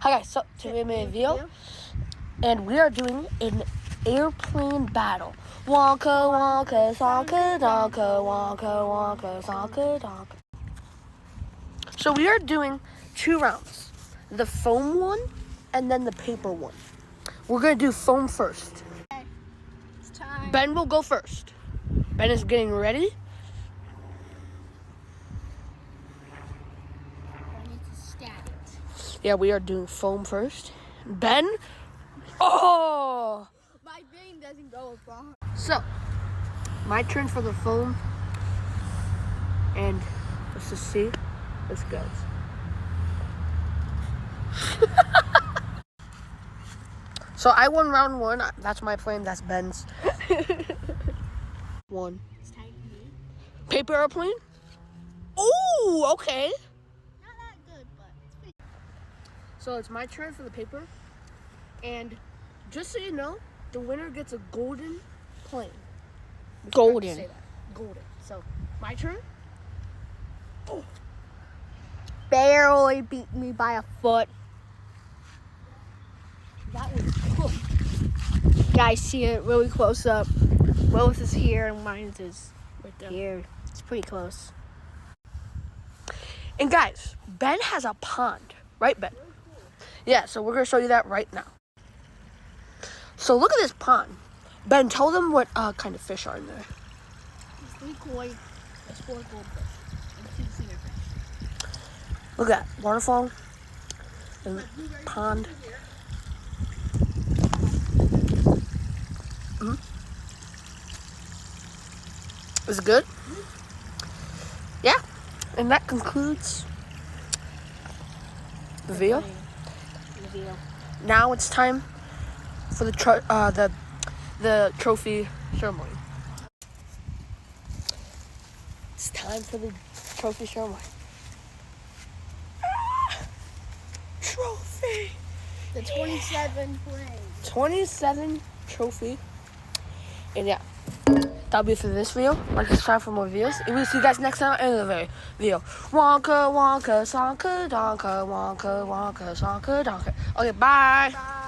Hi guys, so today I'm in a video, and we are doing an airplane battle. Wonka, wonka, sonka, donka, wonka, wonka, sonka, donka. So we are doing 2 rounds, the foam one and then the paper one. We're gonna do foam first. It's time. Ben will go first. Ben is getting ready. I need to stab it. Yeah, we are doing foam first. Ben, oh! My vein doesn't go far. So, my turn for the foam, and let's just see. This goes. So I won round 1. That's my plane. That's Ben's. 1. It's time for me. Paper airplane. Ooh, okay. Not that good, but it's pretty. So it's my turn for the paper, and just so you know, the winner gets a golden plane. We forgot to Golden. say that. Golden. So my turn. Oh. Barely beat me by a foot. That was cool. Guys, see it really close up. Willis is here and mine is Right there. here. It's pretty close. And guys, Ben has a pond, right, Ben? Yeah, so we're gonna show you that right now. So look at this pond. Ben, tell them what kind of fish are in there. There's 3 koi, there's 4 goldfish, and 2 fingerfish. Look at that waterfall and pond. Is it good? Yeah. And that concludes the video. Now it's time for the trophy ceremony. It's time for the trophy ceremony. Trophy. The 27 plane. 27 trophy. And yeah, that'll be it for this video. Like, subscribe for more videos. And we'll see you guys next time in the video. Wonka, wonka, sonka, donka, wonka, wonka, sonka, donka. Okay, bye. Bye.